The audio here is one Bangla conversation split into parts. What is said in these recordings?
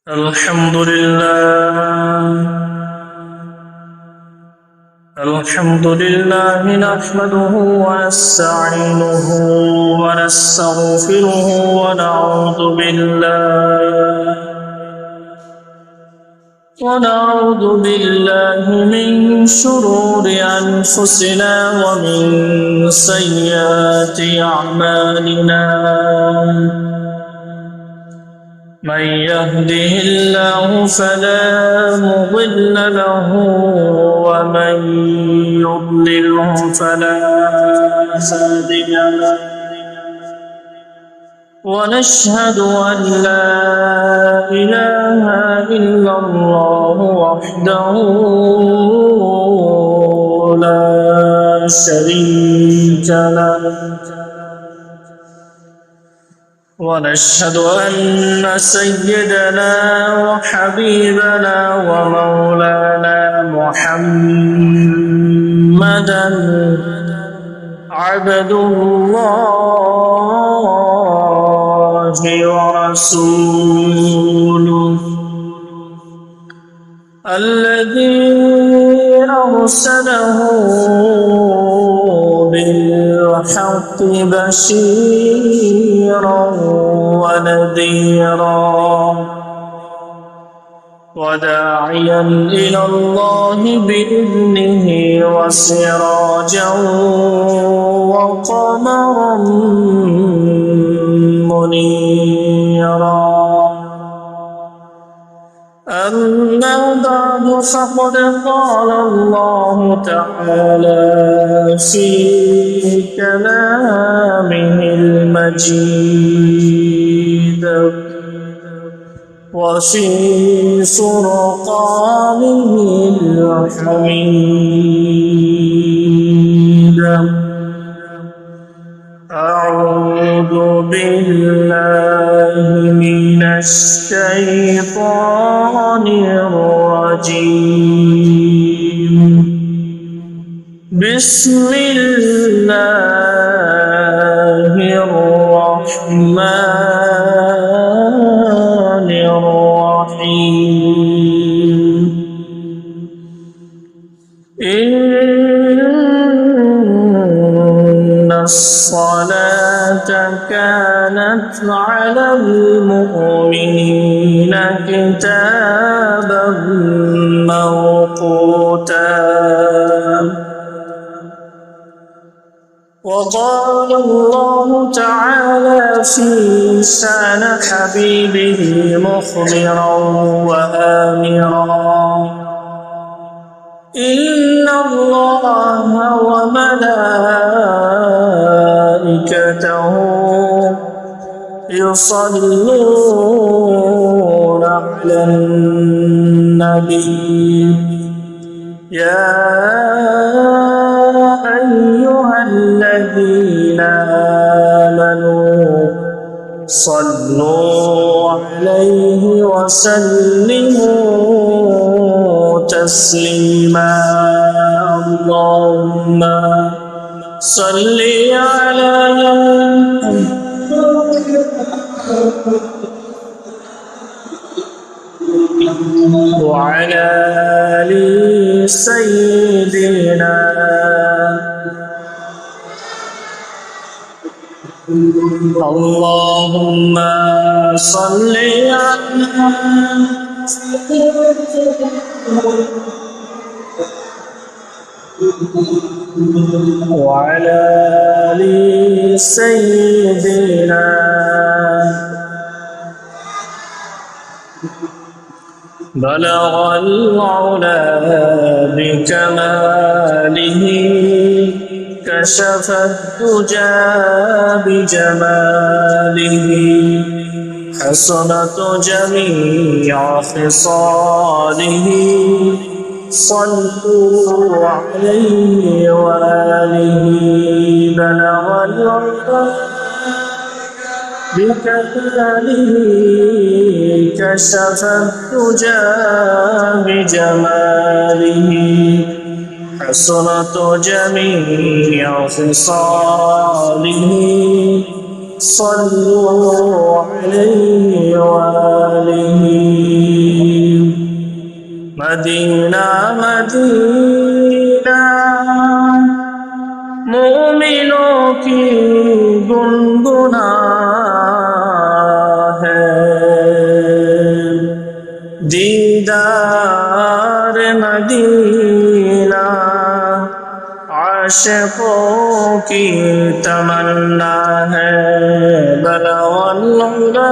الحمد لله نحمده ونستعينه ونستغفره ونعوذ بالله من شرور أنفسنا ومن سيئات أعمالنا. من يهده الله فلا مضل له ومن يضلله فلا هادي له. ونشهد أن لا إله إلا الله وحده لا شريك له. ونشهد أن سيدنا وحبيبنا ومولانا محمدا عبد الله ورسوله الذي أرسله بالحق بشيرا ونذيرا وداعيا إلى الله بإذنه وسراجا وقمرا منيرا. أما بعد فقد قال الله تعالى في كلامه المجيد وفي فرقانه الحميد. أعوذ بالله من الشيطان الرجيم. بسم الله الرحمن الرحيم. إن الصلاة كانت على المؤمنين كتابا موقوتا. وقال الله تعالى في شأن حبيبه مخبرا وآمرا: إن الله وملائكته يصلون على النبي يا أيها الذين آمنوا صلوا عليه وسلموا تسليما. اللهم صل على وعلى آل سيدنا اللهم صل على وعلى آل سيدنا بلغ العلا بكماله كشف الدجى بجماله حسنت جميع خصاله. صلوا عليه وآله. بلغ العلا بكماله كشف الدجى بجماله حسنت جميع خصاله. صلوا عليه وآله मदीना मदीना मोमिनों की गुनगुना है दीदार मदीना आशिकों की तमन्ना है बलवल्ला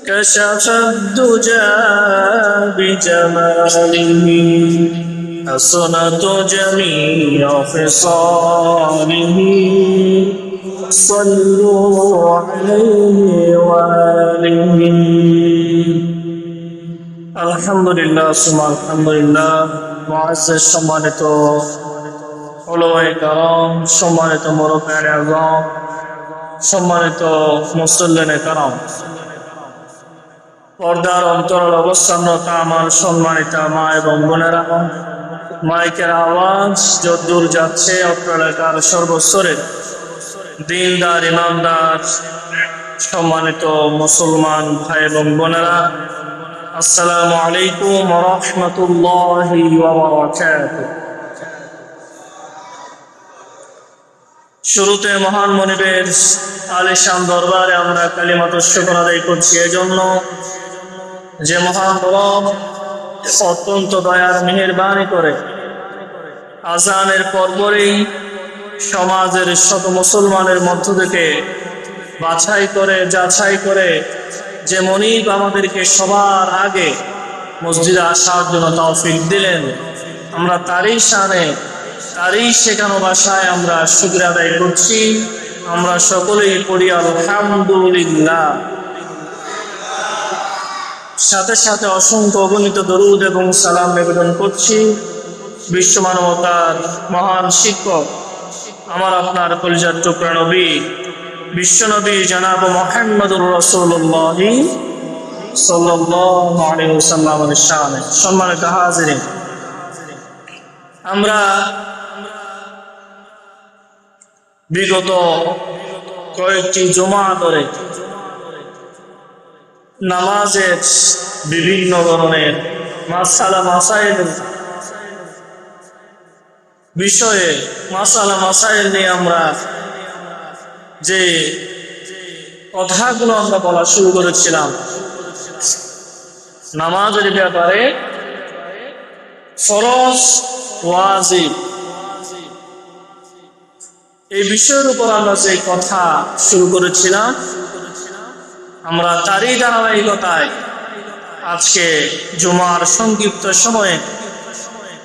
كشف الدجى بجماله حسنت جميع خصاله صلوا عليه وآله الحمد لله ثم الحمد لله মুআজ্জাজ সম্মানিত উলামায়ে কেরাম সম্মানিত মুরব্বিয়ানে আযম সম্মানিত মুসল্লিনে কেরাম পর্দার অন্তরাল অবস্থানরত আমার সম্মানিত মা এবং বোনেরা মাইকের আওয়াজ যতদূর যাচ্ছে অত্র এলাকার সর্বস্তরে দিনদার ইমানদার সম্মানিত মুসলমান ভাই এবং বোনেরা আসসালামু আলাইকুম ওয়া রাহমাতুল্লাহি ওয়া বারাকাতুহু। শুরুতে মহান মনিবের আলিশান দরবারে আমরা কালিমাতুশ শুকর আদায় করছি এজন্য যে মহান রব অত্যন্ত দয়ার মেহেরবানি করে আজানের পরপরই সমাজের শত মুসলমানের মধ্য থেকে বাছাই করে যাচাই করে যে মনিব আমাদেরকে সবার আগে মসজিদে আসার জন্য তৌফিক দিলেন, আমরা তারই শানে তারই শেখানো ভাষায় আমরা শুকর আদায় করছি। আমরা সকলেই পড়ি আলহামদুলিল্লাহ। সাথে সাথে অসংখ্য অগণিত দরুদ এবং সালাম নিবেদন করছি বিশ্ব মানবতার মহান শিক্ষক আমার আপনার কলিজার টুকরা নবী বিশ্বনবী জনাব মুহাম্মদুর রাসূলুল্লাহ সাল্লাল্লাহু আলাইহি ওয়াসাল্লামের শানে। সম্মানিত হাজিরিন, আমরা বিগত কয়েকটি জুমা ধরে নামাজের বিভিন্ন ধরনের মাসালা মাসাইল বিষয়ে মাসালা মাসাইল নিয়ে আমরা যে কথাগুলো আমরা বলা শুরু করেছিলাম নামাজের ব্যাপারে ফরজ ওয়াজিব এই বিষয়ের উপর আমরা যে কথা শুরু করেছিলাম আমরা তারই ধারাবাহিকতায় আজকে জুমার সংক্ষিপ্ত সময়ে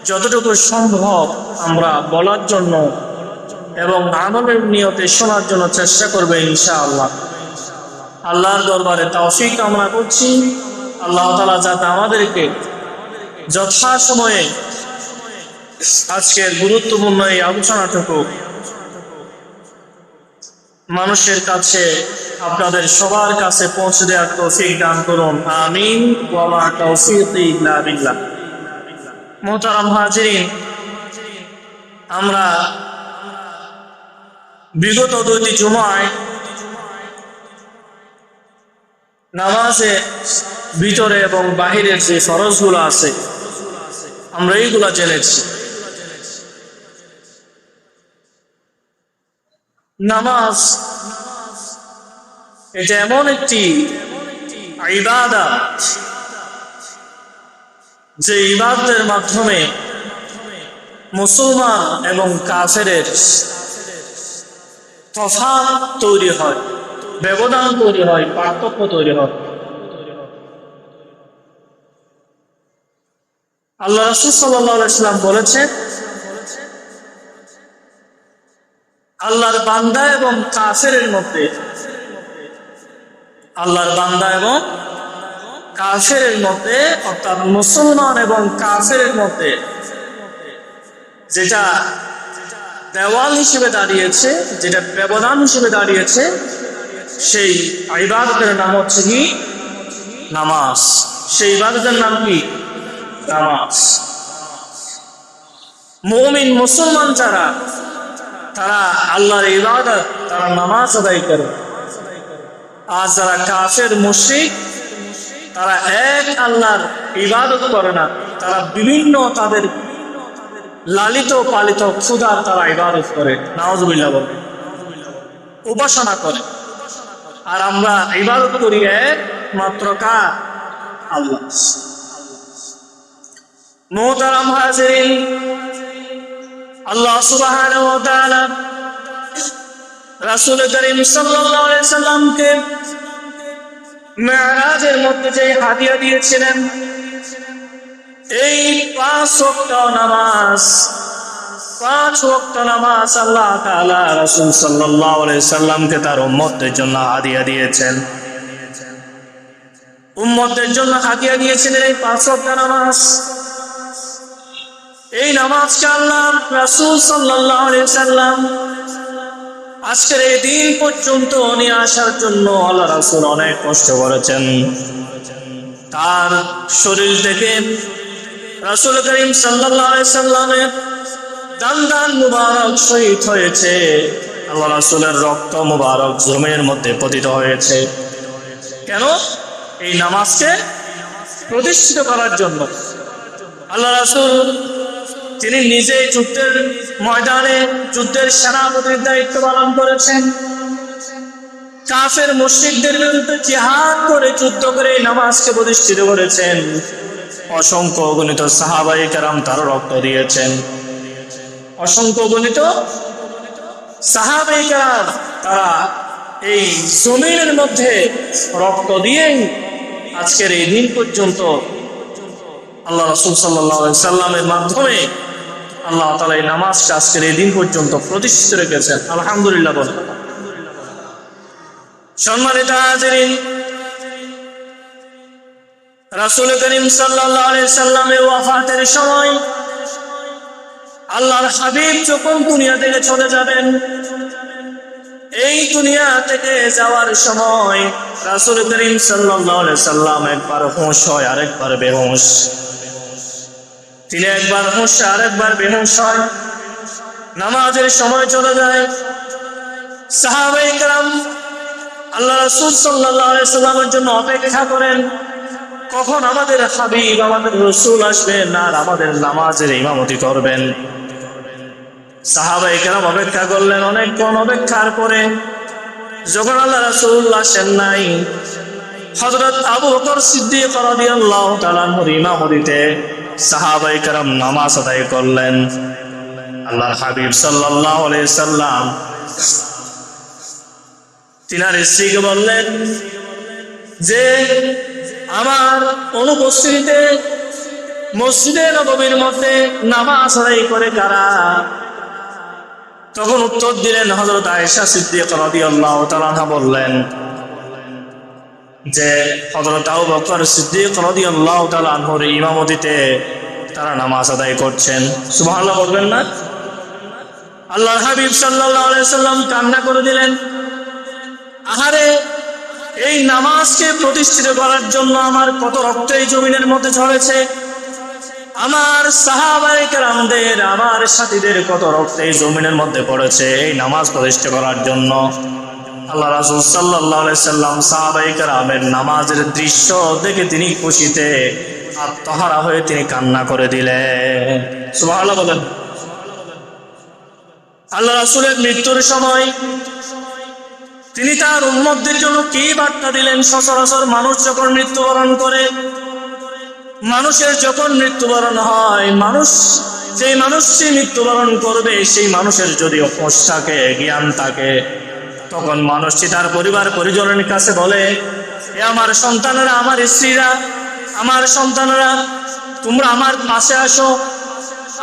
যতটুকু সম্ভব আমরা বলার জন্য এবং আমলের নিয়তে শোনার জন্য চেষ্টা করবে ইনশাআল্লাহ। আল্লাহর দরবারে তৌফিক কামনা করছি আল্লাহ তাআলা যাতে আমাদেরকে যথাসময়ে আজকের গুরুত্বপূর্ণ এই আলোচনাটুকু মানুষের কাছে আপনাদের সবার কাছে পৌঁছে দেওয়ার তৌফিক দান করুন, আমিন ওয়া মা তাওফীকি ইল্লা বিল্লাহ। মুহতারাম হাজিরিন, আমরা বিগত দুটি জুমায় নামাজে ভিতরে এবং বাহিরের যে ফরজগুলো আছে আমরা এইগুলা জেনেছি। নামাজ এটা এমন একটি ইবাদত যে ইবাদতের মাধ্যমে মুসলমান এবং কাফেরের তফাৎ তৈরি হয়, ব্যবধান তৈরি হয়, পার্থক্য তৈরি হয়। আল্লাহ রাসূল সাল্লাল্লাহু আলাইহি ওয়াসাল্লাম বলেছেন আল্লাহর বান্দা এবং কাফেরের মধ্যে আল্লাহর বান্দা এবং কাফেরের মধ্যে অর্থাৎ মুসলমান এবং কাফেরের মধ্যে যেটা দেওয়াল হিসেবে দাঁড়িয়েছে, যেটা ব্যবধান হিসেবে দাঁড়িয়েছে, সেই ইবাদতের নাম হচ্ছে কি নামাজ। সেই ইবাদতের নাম কি নামাজ। মুমিন মুসলমান যারা তারা আল্লাহর ইবাদত তারা নামাজ আদায় করে, আর যারা কাফের মুশরিক তারা এক আল্লাহর ইবাদত করে না, তারা বিভিন্ন তাদের লালিত পালিত খোদার তারা ইবাদত করে, নাউজুবিল্লাহ বলে, উপাসনা করে। আর আমরা ইবাদত করি একমাত্র কার? আল্লাহ। মুহতারাম হাজিরিন, আল্লাহ সুবহানাহু ওয়া তাআলা রাসূল করিম সাল্লাল্লাহু আলাইহি সাল্লামকে মেরাজের মধ্যে যে হাদিয়া দিয়েছিলেন, এই 5 ওয়াক্ত নামাজ আল্লাহ তাআলা রাসূল সাল্লাল্লাহু আলাইহি সাল্লামকে তার উম্মতের জন্য হাদিয়া দিয়েছেন। উম্মতের জন্য হাদিয়া দিয়েছিলেন এই 5 ওয়াক্ত নামাজ। এই নামাজকে আল্লাহ রাসূল সাল্লাল্লাহু আলাইহি সাল্লাম আজকের এই দিন পর্যন্ত নিয়ে আসার জন্য আল্লাহ রাসূল অনেক কষ্ট করেছেন। তার শরীর থেকে রাসূল করিম সাল্লাল্লাহু আলাইহি সাল্লামের দান মুবারক শহীদ হয়েছে, আল্লাহ রাসূলের রক্ত মুবারক জমিনের মধ্যে পতিত হয়েছে। কেন? এই নামাজকে প্রতিষ্ঠিত করার জন্য। আল্লাহ রাসূল তিনি নিজে যুদ্ধের ময়দানে যুদ্ধের সেনাপতির দায়িত্ব পালন করেছেন। কাফের মুশরিকদের বিরুদ্ধে জিহাদ করে যুদ্ধ করে নামাজকে প্রতিষ্ঠিত করেছেন। অসংখ্য অগণিত সাহাবায়ে কেরাম তার রক্ত দিয়েছেন। অসংখ্য অগণিত সাহাবায়ে কেরাম তারা এই জমিনের মধ্যে রক্ত দিয়ে আজকের এই দিন পর্যন্ত আল্লাহ রাসূল সাল্লাল্লাহু আলাইহি সাল্লামের মাধ্যমে আল্লাহ তাআলা এই নামাজকে আজকের এই দিন পর্যন্ত প্রতিষ্ঠিত রেখেছেন। আলহামদুলিল্লাহ বলেন। সম্মানিত হাজিরিন, রাসূল করিম সাল্লাল্লাহু আলাইহি সাল্লামের ওয়াফাতের সময় আল্লাহর হাবিব যখন দুনিয়া থেকে চলে যাবেন, এই দুনিয়া থেকে যাওয়ার সময় রাসূল করিম সাল্লাল্লাহু আলাইহি সাল্লাম একবার হুঁশ হয়, আরেকবার বেহুঁশ। তিনি একবার হুঁশ আরেকবার বেহুঁশ হয়। নামাজের সময় চলে যায়। সাহাবায়ে কেরাম আল্লাহ রাসূল সাল্লাল্লাহু আলাইহি সাল্লামের জন্য অপেক্ষা করেন, কখন আমাদের হাবিব আমাদের রাসূল আসবেন আর আমাদের নামাজের ইমামতি করবেন। সাহাবায়ে কেরাম অপেক্ষা করলেন। অনেকক্ষণ অপেক্ষার পরে যখন আল্লাহ রাসূল আসেন নাই, হযরত আবু বকর সিদ্দিক রাদিয়াল্লাহু তাআলা আনহুর ইমামতিতে সাহাবায়ে কেরাম নামাজ আদায় করলেন। আল্লাহর হাবিব সাল্লাল্লাহু আলাইহি সাল্লাম তিনার স্ত্রীকে বললেন যে আমার অনুপস্থিতিতে মসজিদে নববীর মধ্যে নামাজ আদায় করে কারা? তখন উত্তর দিলেন হযরত আয়েশা সিদ্দিকা রাদিয়াল্লাহু তাআলা আনহা বললেন যে হযরত আবু বকর সিদ্দিক রাদিয়াল্লাহু তাআলা আনহুর ইমামতিতে তারা নামাজ আদায় করছেন। সুবহানাল্লাহ বলবেন না? আল্লাহর হাবিব সাল্লাল্লাহু আলাইহি সাল্লাম কান্না করে দিলেন, আহারে, এই নামাজকে প্রতিষ্ঠিত করার জন্য আমার কত রক্ত এই জমিনের মধ্যে ঝরেছে, আমার সাহাবায়ে কেরামদের আমার সাথীদের কত রক্ত এই জমিনের মধ্যে পড়েছে এই নামাজ প্রতিষ্ঠা করার জন্য। আল্লাহ রাসূল সাল্লাল্লাহু আলাইহি সাল্লাম সাহাবায়ে কেরামের নামাজের দৃশ্য দেখে তিনি খুশিতে আত্মহারা হয়ে তিনি কান্না করে দিলেন। সুবহানাল্লাহ বলেন। আল্লাহ রাসূলের মৃত্যুর সময় তিনি তার উম্মতদের জন্য কি বার্তা দিলেন? সচরাচর মানুষ যখন মৃত্যুবরণ করে, মানুষের যখন মৃত্যুবরণ হয়, যেই মানুষটি মৃত্যুবরণ করবে সেই মানুষের যদি হোশ থাকে, জ্ঞান থাকে, তখন মানুষটি তার পরিবার পরিজনের কাছে বলে, এ আমার সন্তানেরা, আমার স্ত্রীরা, আমার সন্তানেরা, তোমরা আমার পাশে আসো,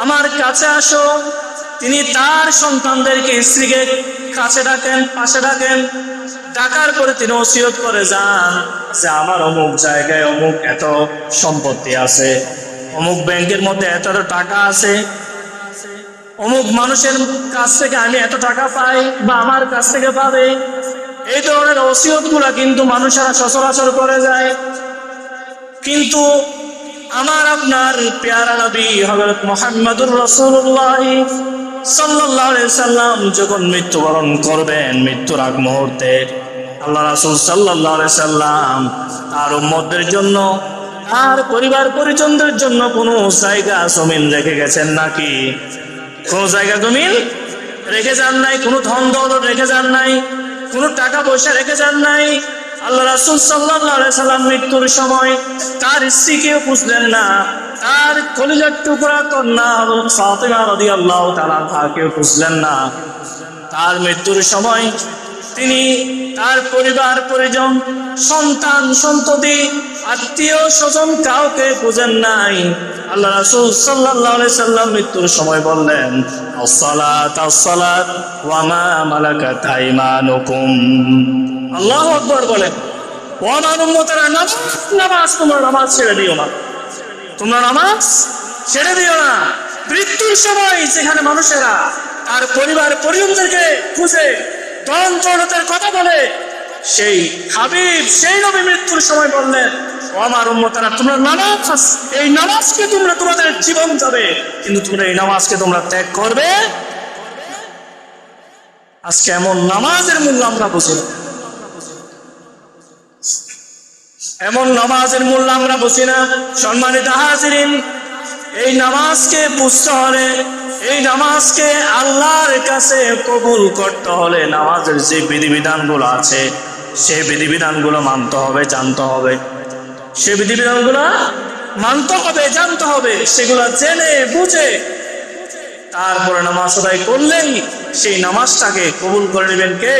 আমার কাছে আসো। তিনি তার সন্তানদেরকে, স্ত্রীকে কাছে ডাকেন, পাশে ডাকেন। ডাকার পরে তিনি ওসিয়ত করে যান যে আমার অমুক জায়গায় অমুক এত সম্পত্তি আছে, অমুক ব্যাংকের মধ্যে এত টাকা আছে, অমুক মানুষের কাছ থেকে আমি এত টাকা পাই বা আমার কাছ থেকে পাবে। এই ধরনের ওসিয়ত গুলা কিন্তু মানুষেরা সচরাচর করে যায়। কিন্তু আমার আপনার পেয়ারা নবী হযরত মুহাম্মদুর রাসূলুল্লাহ সাল্লাল্লাহু আলাইহি সাল্লাম যখন মৃত্যুবরণ করবেন, মৃত্যুর আগ মুহূর্তে আল্লাহ রাসূল সাল্লাল্লাহু আলাইহি সাল্লাম তার উম্মতদের জন্য, তার পরিবার পরিজনদের জন্য কোনো জায়গা জমিন রেখে গেছেন নাকি? কোনো জায়গা জমিন রেখে যান নাই, কোনো ধন দৌলত রেখে যান নাই, কোনো টাকা পয়সা রেখে যান নাই। আল্লাহ রাসূল সাল্লাল্লাহু আলাইহি সাল্লাম মৃত্যুর সময় তার স্ত্রীকেও বুঝলেন না, তার কলিজার টুকরা কন্যা হযরত ফাতিমা রাদিয়াল্লাহু তাআলা তাকেও বুঝলেন না। তার মৃত্যুর সময় তিনি তার পরিবার পরিজন, সন্তান সন্ততি, আত্মীয় স্বজন কাউকে বুঝেন নাই। আল্লাহ রাসূল সাল্লাল্লাহু আলাইহি সাল্লাম মৃত্যুর সময় বললেন, আসসালাত আসসালাত ওয়া মা মালাকাত আইমানুকুম। আল্লাহু আকবার বলেন। ও আমার উম্মতেরা, নামাজ তোমরা নামাজ ছেড়ে দিও না, তোমরা নামাজ ছেড়ে দিও না। মৃত্যুর সময় যেখানে মানুষেরা তার পরিবার পরিজনদেরকে খুঁজে ধন দৌলতের কথা বলে, সেই হাবিব, সেই নবী মৃত্যুর সময় বললেন, ও আমার উম্মতেরা, তোমরা নামাজ, এই নামাজকে তোমরা তোমাদের জীবন যাবে, কিন্তু তোমরা এই নামাজকে তোমরা ত্যাগ করবে। আজকে এমন নামাজের মূল্য আমরা বুঝি না, এমন নামাজের মূল্য আমরা বুঝি না। সম্মানিত হাজিরিন, এই নামাজকে বুঝতে হলে, এই নামাজকে আল্লাহর কাছে কবুল করতে হলে নামাজের যে বিধিবিধানগুলো আছে সেই বিধিবিধানগুলো মানতে হবে, জানতে হবে। সেই বিধিবিধানগুলো মানতে হবে, জানতে হবে। সেগুলো জেনে বুঝে তারপরে নামাজ আদায় করলেই সেই নামাজটাকে কবুল করে নেবেন কে?